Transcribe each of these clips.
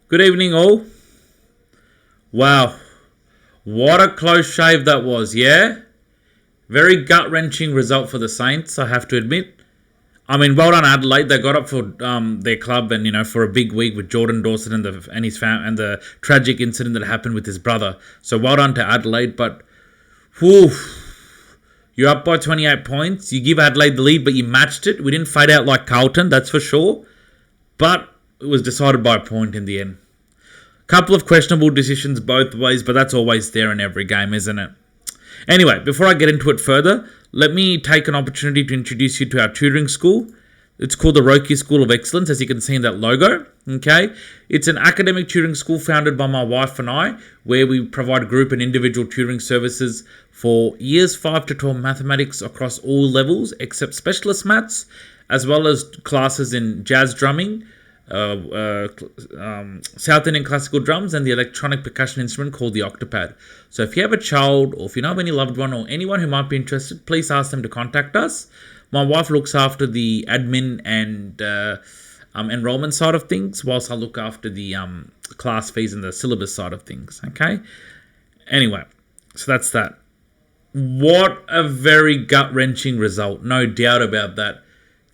Good evening, all. Wow, what a close shave that was, yeah? Very gut-wrenching result for the Saints, I have to admit. I mean, well done Adelaide. They got up for their club and, for a big week with Jordan Dawson and his and the tragic incident that happened with his brother. So well done to Adelaide, but whew, you're up by 28 points. You give Adelaide the lead, but you matched it. We didn't fade out like Carlton, that's for sure. But it was decided by a point in the end. Couple of questionable decisions both ways, but that's always there in every game, isn't it? Anyway, before I get into it further, let me take an opportunity to introduce you to our tutoring school. It's called the Roki School of Excellence, as you can see in that logo. Okay, it's an academic tutoring school founded by my wife and I, where we provide group and individual tutoring services for years 5 to 12 mathematics across all levels except specialist maths, as well as classes in jazz drumming, South Indian classical drums, and the electronic percussion instrument called the octopad. So if you have a child, or if you know of any loved one, or anyone who might be interested, please ask them to contact us. My wife looks after the admin and enrollment side of things, whilst I look after the class fees and the syllabus side of things. Okay. Anyway, so that's that. What a very gut-wrenching result, no doubt about that.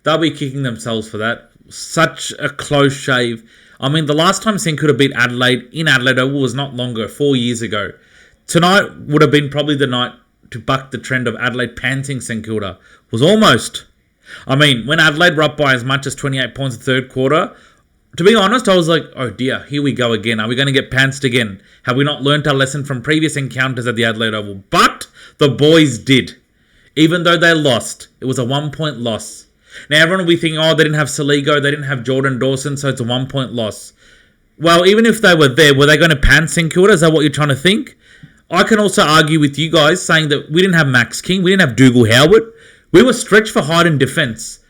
They'll be kicking themselves for that. Such a close shave. I mean, the last time St Kilda beat Adelaide in Adelaide was not longer, 4 years ago. Tonight would have been probably the night to buck the trend of Adelaide pantsing St Kilda. Was almost. I mean, when Adelaide were up by as much as 28 points in the third quarter, to be honest, I was like, oh dear, here we go again. Are we going to get pantsed again? Have we not learnt our lesson from previous encounters at the Adelaide Oval? But the boys did. Even though they lost, it was a 1-point loss. Now, everyone will be thinking, oh, they didn't have Saligo, they didn't have Jordan Dawson, so it's a 1-point loss. Well, even if they were there, were they going to pan St Kilda? Is that what you're trying to think? I can also argue with you guys saying that we didn't have Max King, we didn't have Dougal Howard. We were stretched for height in defence.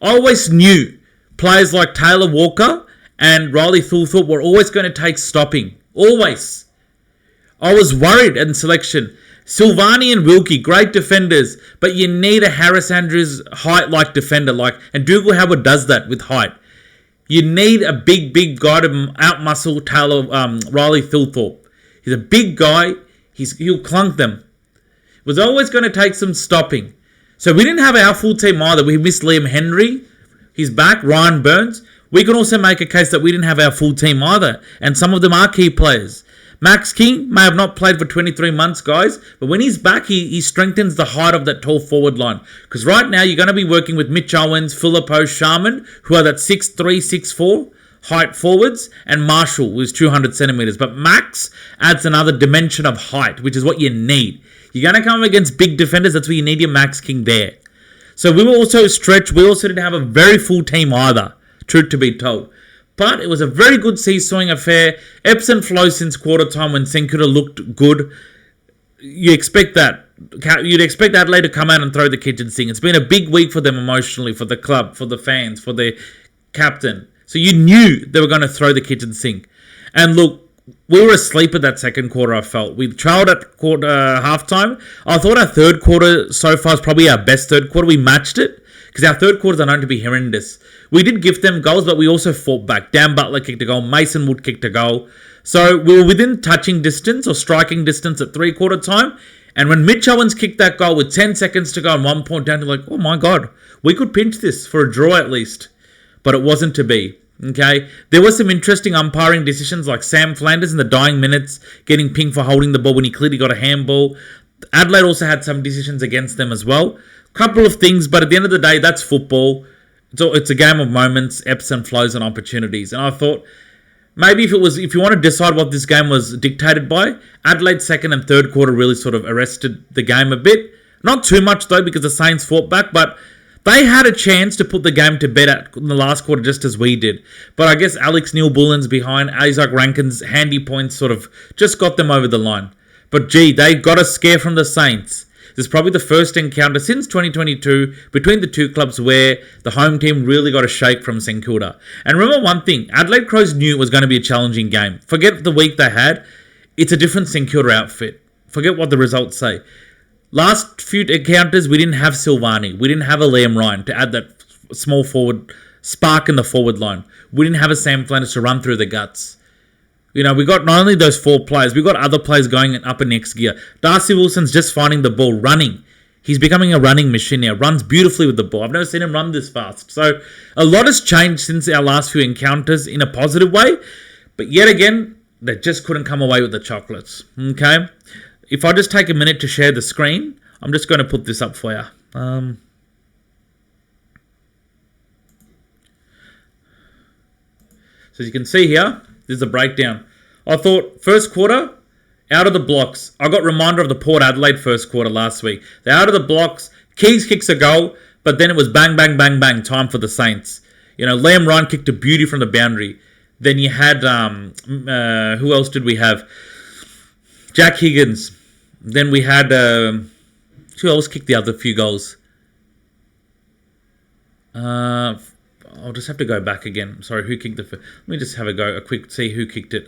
I always knew players like Taylor Walker and Riley Thulthorpe were always going to take stopping. Always. I was worried in selection. Silvani and Wilkie, great defenders, but you need a Harris Andrews height-like defender, and Dougal Howard does that with height. You need a big guy to outmuscle Riley Thulthorpe. He's a big guy. He'll clunk them. It was always going to take some stopping. So we didn't have our full team either. We missed Liam Henry. He's back. Ryan Burns. We can also make a case that we didn't have our full team either, and some of them are key players. Max King may have not played for 23 months, guys, but when he's back, he strengthens the height of that tall forward line. Because right now, you're going to be working with Mitch Owens, Phillippo, Sharman, who are that 6'3", 6'4", height forwards, and Marshall, who's 200 centimetres. But Max adds another dimension of height, which is what you need. You're going to come against big defenders, that's where you need your Max King there. So we were also stretched. We also didn't have a very full team either, truth to be told. But it was a very good seesawing affair. Ebbs and flows since quarter time when St Kilda looked good. You expect that. You'd expect Adelaide to come out and throw the kitchen sink. It's been a big week for them emotionally, for the club, for the fans, for their captain. So you knew they were going to throw the kitchen sink. And look, we were asleep at that second quarter, I felt. We trailed at halftime. I thought our third quarter so far is probably our best third quarter. We matched it because our third quarters are known to be horrendous. We did give them goals, but we also fought back. Dan Butler kicked a goal. Mason Wood kicked a goal. So we were within touching distance or striking distance at three-quarter time. And when Mitch Owens kicked that goal with 10 seconds to go and 1 point down, you're like, oh my God, we could pinch this for a draw at least. But it wasn't to be. Okay, there were some interesting umpiring decisions like Sam Flanders in the dying minutes getting pinged for holding the ball when he clearly got a handball. Adelaide also had some decisions against them as well. Couple of things, but at the end of the day, that's football. It's a game of moments, ebbs and flows and opportunities. And I thought maybe if you want to decide what this game was dictated by, Adelaide's second and third quarter really sort of arrested the game a bit. Not too much though, because the Saints fought back, but they had a chance to put the game to bed in the last quarter just as we did. But I guess Alex Neil-Bullen's behind, Isaac Rankin's handy points sort of just got them over the line. But gee, they got a scare from the Saints. This is probably the first encounter since 2022 between the two clubs where the home team really got a shake from St Kilda. And remember one thing, Adelaide Crows knew it was going to be a challenging game. Forget the week they had. It's a different St Kilda outfit. Forget what the results say. Last few encounters, we didn't have Silvani. We didn't have a Liam Ryan to add that small forward spark in the forward line. We didn't have a Sam Flanders to run through the guts. We got not only those 4 players, we got other players going up in next gear. Darcy Wilson's just finding the ball, running. He's becoming a running machine now. Runs beautifully with the ball. I've never seen him run this fast. So a lot has changed since our last few encounters in a positive way. But yet again, they just couldn't come away with the chocolates. Okay? If I just take a minute to share the screen, I'm just going to put this up for you. So as you can see here, this is a breakdown. I thought first quarter, out of the blocks. I got reminder of the Port Adelaide first quarter last week. They're out of the blocks. Keys kicks a goal, but then it was bang, bang, bang, bang, time for the Saints. Liam Ryan kicked a beauty from the boundary. Then you had, who else did we have? Jack Higgins. Then we had, who else kicked the other few goals? I'll just have to go back again. Sorry, who kicked the first? Let me just have a quick see who kicked it.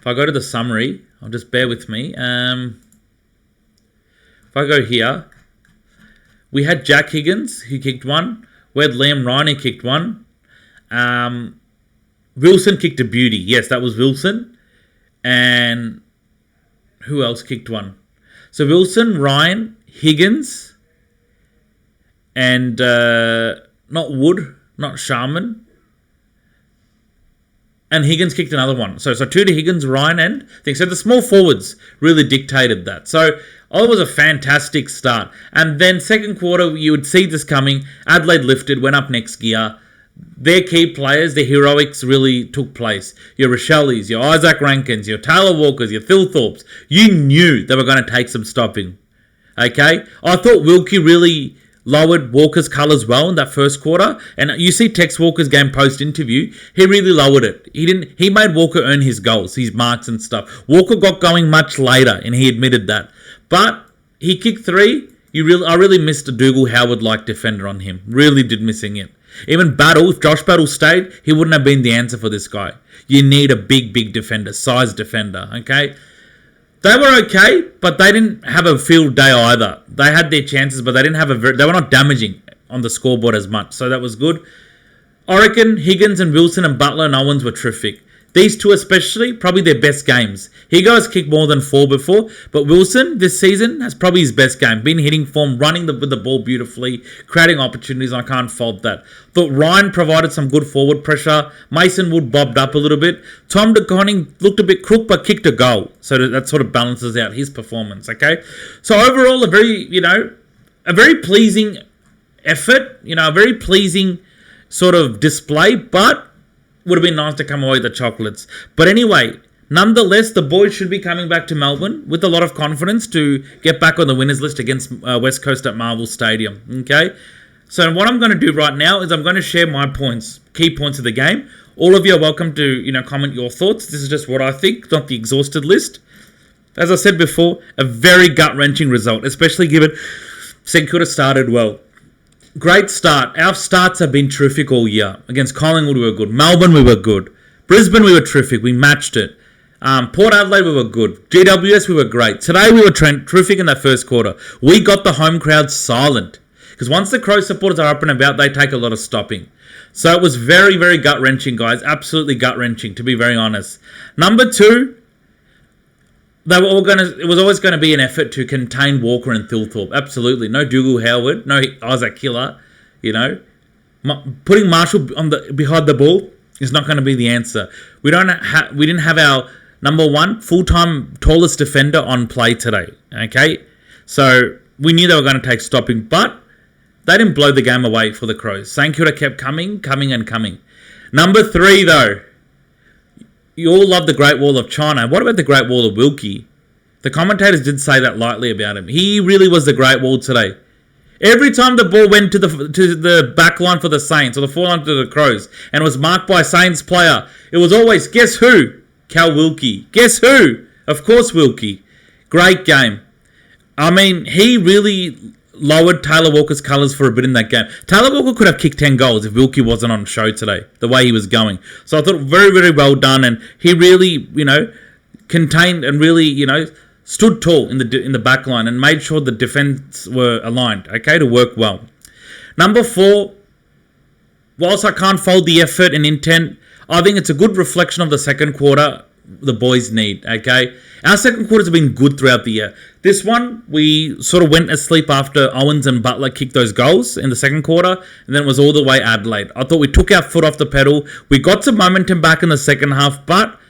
If I go to the summary, I'll just bear with me. If I go here, we had Jack Higgins, who kicked one. We had Liam Ryan, who kicked one. Wilson kicked a beauty. Yes, that was Wilson. And who else kicked one? So Wilson, Ryan, Higgins, and not Wood, not Sharman. And Higgins kicked another one. So 2 to Higgins, Ryan, and things. So the small forwards really dictated that. So it was a fantastic start. And then second quarter, you would see this coming. Adelaide lifted, went up next gear. Their key players, their heroics really took place. Your Rochellis, your Isaac Rankins, your Taylor Walkers, your Thilthorpes. You knew they were going to take some stopping. Okay? I thought Wilkie really lowered Walker's colours well in that first quarter. And you see Tex Walker's game post-interview, he really lowered it. He made Walker earn his goals, his marks and stuff. Walker got going much later, and he admitted that. But he kicked 3. I really missed a Dougal Howard-like defender on him. Really did missing it. Even Battle, if Josh Battle stayed, he wouldn't have been the answer for this guy. You need a big, big defender, size defender, okay? They were okay, but they didn't have a field day either. They had their chances, but they didn't have they were not damaging on the scoreboard as much, so that was good. I reckon Higgins and Wilson and Butler and Owens were terrific. These two especially, probably their best games. Higo has kicked more than 4 before, but Wilson this season has probably his best game. Been hitting form, running with the ball beautifully, creating opportunities. I can't fault that. Thought Ryan provided some good forward pressure. Mason Wood bobbed up a little bit. Tom De Koning looked a bit crook, but kicked a goal. So that sort of balances out his performance, okay? So overall, a very pleasing effort, a very pleasing sort of display, but would have been nice to come away with the chocolates. But anyway, nonetheless, the boys should be coming back to Melbourne with a lot of confidence to get back on the winners list against West Coast at Marvel Stadium. Okay? So what I'm going to do right now is I'm going to share my points, key points of the game. All of you are welcome to, comment your thoughts. This is just what I think, not the exhausted list. As I said before, a very gut-wrenching result, especially given St Kilda started well. Great start. Our starts have been terrific all year. Against Collingwood, we were good. Melbourne, we were good. Brisbane, we were terrific. We matched it. Port Adelaide, we were good. GWS, we were great. Today, we were terrific in that first quarter. We got the home crowd silent. Because once the Crow supporters are up and about, they take a lot of stopping. So it was very, very gut-wrenching, guys. Absolutely gut-wrenching, to be very honest. Number 2, it was always going to be an effort to contain Walker and Thilthorpe. Absolutely. No Dougal Howard. No Isaac Killer. Putting Marshall behind the ball is not going to be the answer. We didn't have our number 1 full-time tallest defender on play today. Okay? So we knew they were going to take stopping, but they didn't blow the game away for the Crows. St Kilda kept coming. Number 3, though. You all love the Great Wall of China. What about the Great Wall of Wilkie? The commentators did say that lightly about him. He really was the Great Wall today. Every time the ball went to the back line for the Saints or the forward line to the Crows and was marked by a Saints player, it was always, guess who? Cal Wilkie. Guess who? Of course Wilkie. Great game. I mean, he really lowered Taylor Walker's colours for a bit in that game. Taylor Walker could have kicked 10 goals if Wilkie wasn't on show today, the way he was going. So I thought very, very well done, and he really, contained and really, stood tall in the back line and made sure the defence were aligned, okay, to work well. Number 4, whilst I can't fault the effort and intent, I think it's a good reflection of the second quarter the boys need, okay? Our second quarters have been good throughout the year. This one, we sort of went asleep after Owens and Butler kicked those goals in the second quarter, and then it was all the way Adelaide. I thought we took our foot off the pedal. We got some momentum back in the second half, but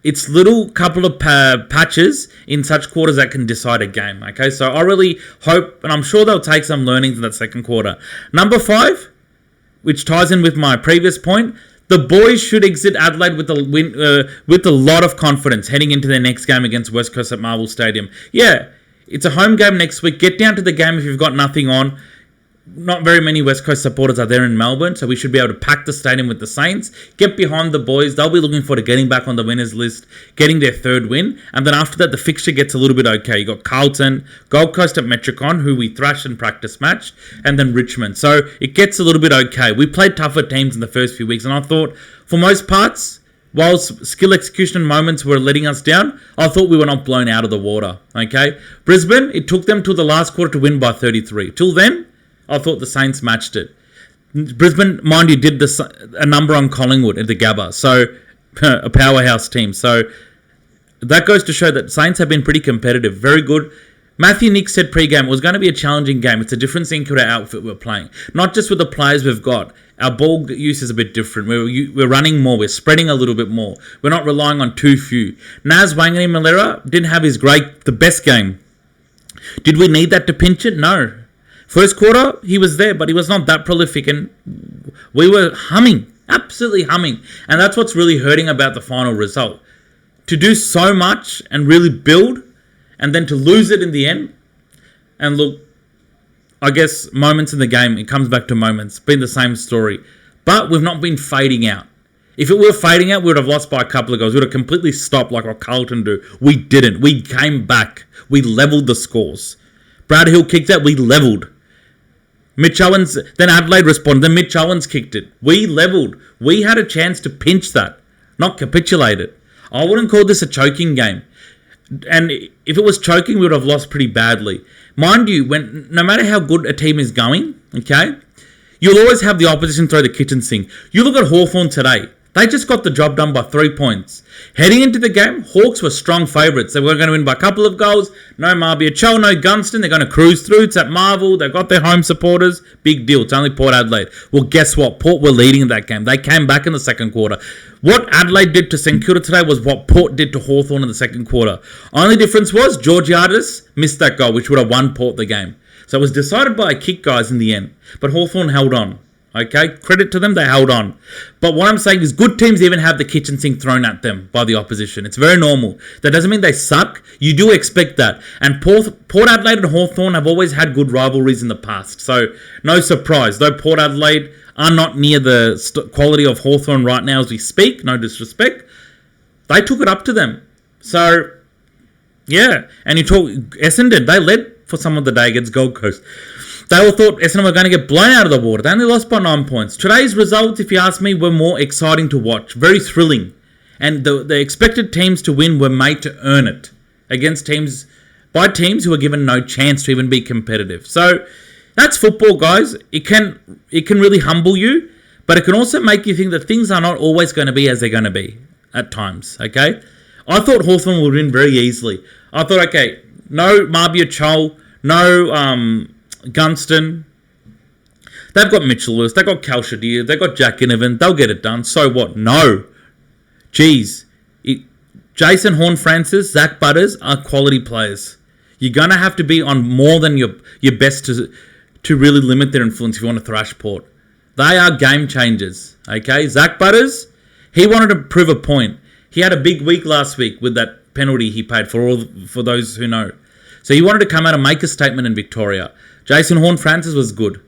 it's little couple of patches in such quarters that can decide a game, okay? So I really hope, and I'm sure they'll take some learnings in that second quarter. Number 5, which ties in with my previous point, the boys should exit Adelaide with a lot of confidence heading into their next game against West Coast at Marvel Stadium. Yeah, it's a home game next week. Get down to the game if you've got nothing on. Not very many West Coast supporters are there in Melbourne, so we should be able to pack the stadium with the Saints. Get behind the boys. They'll be looking forward to getting back on the winners list, getting their third win. And then after that, the fixture gets a little bit okay. You got Carlton, Gold Coast at Metricon, who we thrashed in practice match, and then Richmond. So it gets a little bit okay. We played tougher teams in the first few weeks, and I thought, for most parts, whilst skill execution and moments were letting us down, I thought we were not blown out of the water. Okay, Brisbane, it took them till the last quarter to win by 33. Till then, I thought the Saints matched it. Brisbane, mind you, did a number on Collingwood at the Gabba, so a powerhouse team. So that goes to show that Saints have been pretty competitive, very good. Matthew Nick said pre-game it was going to be a challenging game. It's a different St Kilda outfit we're playing. Not just with the players we've got. Our ball use is a bit different. We're running more. We're spreading a little bit more. We're not relying on too few. Naz Wangani Malera didn't have the best game. Did we need that to pinch it? No. First quarter, he was there, but he was not that prolific, and we were humming, absolutely humming. And that's what's really hurting about the final result. To do so much and really build, and then to lose it in the end. And look, I guess moments in the game, it comes back to moments. It's been the same story. But we've not been fading out. If it were fading out, we would have lost by a couple of goals. We would have completely stopped like what Carlton do. We didn't. We came back. We leveled the scores. Brad Hill kicked out. We leveled. Mitch Owens, then Adelaide responded, then Mitch Owens kicked it. We leveled. We had a chance to pinch that, not capitulate it. I wouldn't call this a choking game. And if it was choking, we would have lost pretty badly. Mind you, no matter how good a team is going, okay, you'll always have the opposition throw the kitchen sink. You look at Hawthorn today. They just got the job done by 3 points. Heading into the game, Hawks were strong favourites. They were going to win by a couple of goals. No Marbiachel, no Gunston. They're going to cruise through. It's at Marvel. They've got their home supporters. Big deal. It's only Port Adelaide. Well, guess what? Port were leading that game. They came back in the second quarter. What Adelaide did to St Kilda today was what Port did to Hawthorn in the second quarter. Only difference was Georgiades missed that goal, which would have won Port the game. So it was decided by a kick, guys, in the end. But Hawthorn held on. Okay, credit to them, they held on. But what I'm saying is good teams even have the kitchen sink thrown at them by the opposition. It's very normal. That doesn't mean they suck. You do expect that. And Port Adelaide and Hawthorn have always had good rivalries in the past. So no surprise. Though Port Adelaide are not near the quality of Hawthorn right now as we speak, no disrespect, they took it up to them. So, yeah. And you talk, Essendon, they led for some of the day against Gold Coast. They all thought Essendon were going to get blown out of the water. They only lost by 9 points. Today's results, if you ask me, were more exciting to watch. Very thrilling. And the expected teams to win were made to earn it against teams who were given no chance to even be competitive. So that's football, guys. It can really humble you, but it can also make you think that things are not always going to be as they're going to be at times. Okay, I thought Hawthorn would win very easily. I thought, okay, no Marbiachel, no Gunston. They've got Mitchell Lewis. They've got Cal Shadir. They've got Jack Inovan. They'll get it done. So what? No. Jeez. Jason Horne-Francis, Zach Butters are quality players. You're going to have to be on more than your best to really limit their influence if you want to thrash Port. They are game changers. Okay? Zach Butters, he wanted to prove a point. He had a big week last week with that penalty he paid for those who know. So he wanted to come out and make a statement in Victoria. Jason Horne-Francis was good.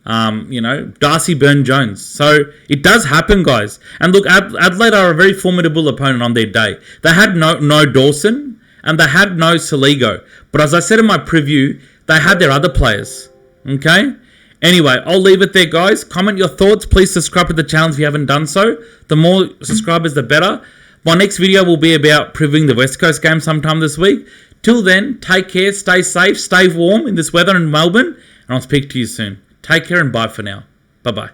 Darcy Byrne-Jones. So it does happen, guys. And look, Adelaide are a very formidable opponent on their day. They had no Dawson and they had no Saligo. But as I said in my preview, they had their other players. Okay? Anyway, I'll leave it there, guys. Comment your thoughts. Please subscribe to the channel if you haven't done so. The more subscribers, the better. My next video will be about previewing the West Coast game sometime this week. Till then, take care, stay safe, stay warm in this weather in Melbourne, and I'll speak to you soon. Take care and bye for now. Bye-bye.